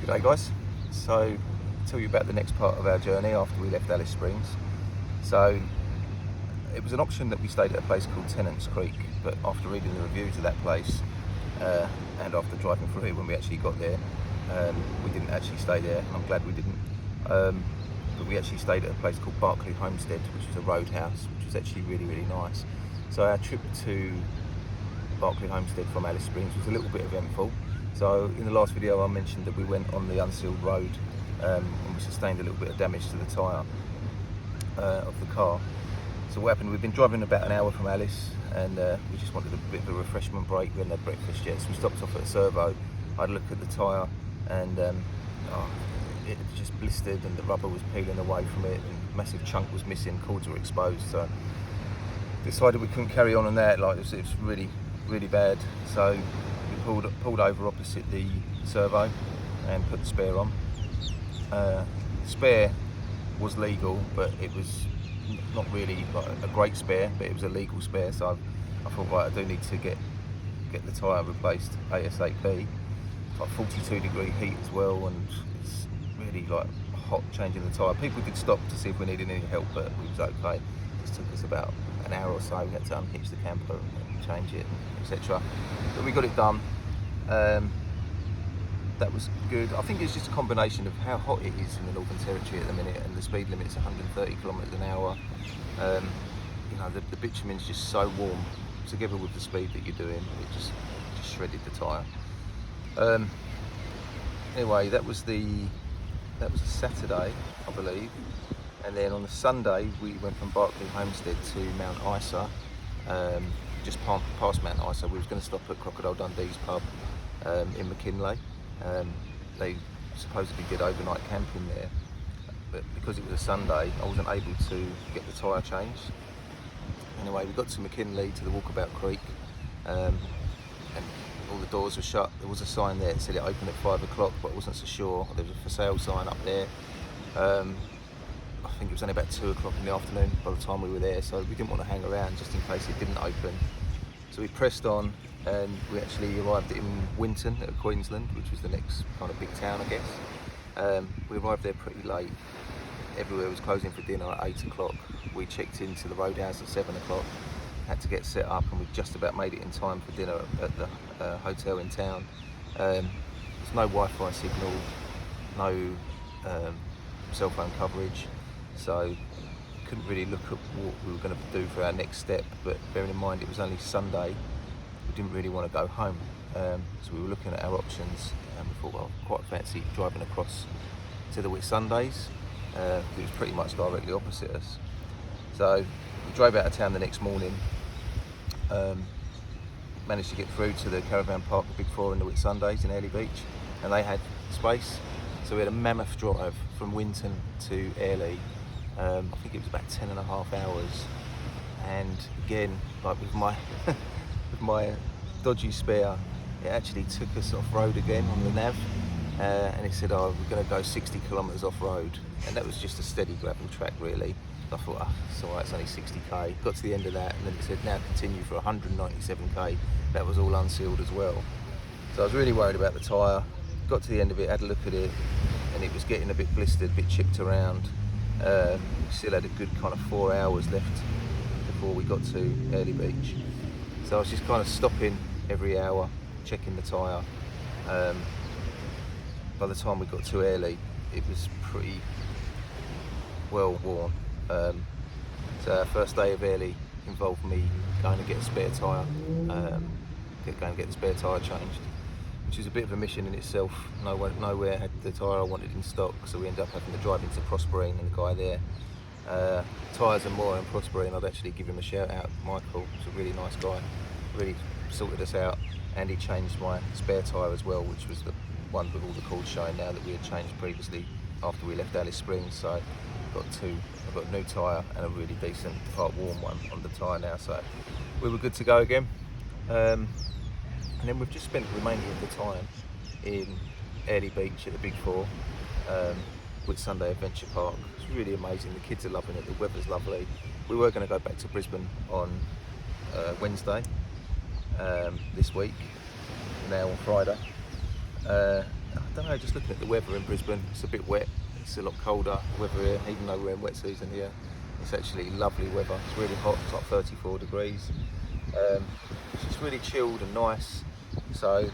G'day guys, so I'll tell you about the next part of our journey after we left Alice Springs. So it was an option that we stayed at a place called Tennant's Creek, but after reading the reviews of that place and after driving through it when we actually got there, we didn't actually stay there. I'm glad we didn't, but we actually stayed at a place called Berkeley Homestead, which was a roadhouse, which was actually really nice. So our trip to Berkeley Homestead from Alice Springs was a little bit eventful. So in the last video I mentioned that we went on the unsealed road and we sustained a little bit of damage to the tyre of the car. So what happened, we've been driving about an hour from Alice and we just wanted a bit of a refreshment break. We hadn't had breakfast yet, so we stopped off at a servo. I had a look at the tyre and it had just blistered and the rubber was peeling away from it and a massive chunk was missing, cords were exposed. So decided we couldn't carry on that, like it was really bad. So we pulled over opposite the servo and put the spare on. The spare was legal, but it was not really like a great spare, but it was a legal spare. So I thought, right, I do need to get the tyre replaced ASAP. It's like 42-degree heat as well, and it's really like hot changing the tyre. People did stop to see if we needed any help, but it was okay. It just took us about an hour or so. We had to unhitch the camper and change it, etc. But we got it done. That was good. I think it's just a combination of how hot it is in the Northern Territory at the minute, and the speed limit's 130 kilometres an hour. You know, the bitumen's just so warm, together with the speed that you're doing, it just shredded the tyre. Anyway, that was a Saturday, I believe, and then on the Sunday we went from Berkeley Homestead to Mount Isa, just past Mount Isa. We was going to stop at Crocodile Dundee's pub in McKinley. They supposedly did overnight camping there, but because it was a Sunday I wasn't able to get the tyre changed. Anyway, we got to McKinley, to the Walkabout Creek, and all the doors were shut. There was a sign there that said it opened at 5 o'clock, but I wasn't so sure. There was a for sale sign up there. I think it was only about 2 o'clock in the afternoon by the time we were there, so we didn't want to hang around just in case it didn't open. So we pressed on and we actually arrived in Winton, Queensland, which was the next kind of big town, I guess. We arrived there pretty late. Everywhere was closing for dinner at 8 o'clock. We checked into the roadhouse at 7 o'clock, had to get set up, and we just about made it in time for dinner at the hotel in town. There's no Wi-Fi signal, no cell phone coverage, so couldn't really look at what we were going to do for our next step. But bearing in mind it was only Sunday, we didn't really want to go home, so we were looking at our options and we thought, well, quite fancy driving across to the Whitsundays. It was pretty much directly opposite us, so we drove out of town the next morning. Managed to get through to the caravan park, the Big Four in the Whitsundays in Airlie Beach, and they had space, so we had a mammoth drive from Winton to Airlie. I think it was about 10.5 hours, and again, like with my with my dodgy spare, it actually took us off road again on the nav, and it said, oh, we're going to go 60 kilometres off road, and that was just a steady gravel track really. I thought, oh, it's alright, it's only 60k. Got to the end of that, and then it said now continue for 197k. That was all unsealed as well, so I was really worried about the tyre. Got to the end of it, had a look at it, and it was getting a bit blistered, a bit chipped around. We still had a good kind of 4 hours left before we got to Airlie Beach, so I was just kind of stopping every hour, checking the tyre. By the time we got to Airlie, it was pretty well worn. So our first day of Airlie involved me going to get a spare tyre, going to get the spare tyre changed, which is a bit of a mission in itself. Nowhere had the tyre I wanted in stock, so we ended up having to drive into Prosperine, and the guy there, Tyres and More in Prosperine, I'd actually give him a shout out. Michael was a really nice guy, really sorted us out, and he changed my spare tyre as well, which was the one with all the cords showing now that we had changed previously after we left Alice Springs. So I've got a new tyre and a really decent, quite warm one on the tyre now, so we were good to go again. And then we've just spent the remainder of the time in Airlie Beach at the Big Four, Whitsunday Adventure Park. It's really amazing, the kids are loving it, the weather's lovely. We were going to go back to Brisbane on Wednesday this week, now on Friday. I don't know, just looking at the weather in Brisbane, it's a bit wet, it's a lot colder weather here, even though we're in wet season here. It's actually lovely weather, it's really hot, it's like 34 degrees. It's just really chilled and nice. So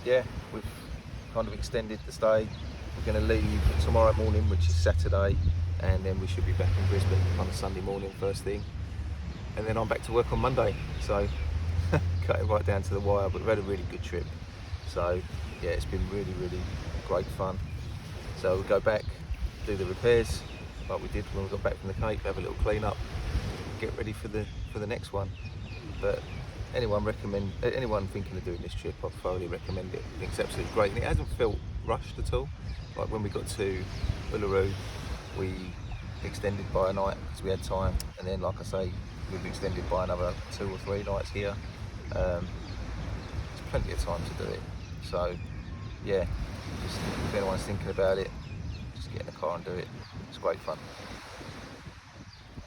yeah, we've kind of extended the stay. We're going to leave tomorrow morning, which is Saturday, and then we should be back in Brisbane on a Sunday morning first thing. And then I'm back to work on Monday. So cut it right down to the wire, but we've had a really good trip. So yeah, it's been really, really great fun. So we'll go back, do the repairs like we did when we got back from the Cape, have a little clean up, get ready for the next one. But anyone thinking of doing this trip, I'd thoroughly recommend it. I think it's absolutely great, and it hasn't felt rushed at all. Like when we got to Uluru, we extended by a night because we had time, and then like I say, we've extended by another 2 or 3 nights here. There's plenty of time to do it. So yeah, just if anyone's thinking about it, just get in the car and do it. It's great fun.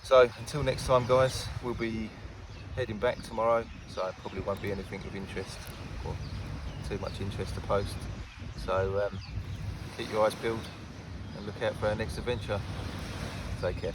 So until next time, guys, we'll be heading back tomorrow, so probably won't be anything of interest or too much interest to post. So keep your eyes peeled and look out for our next adventure. Take care.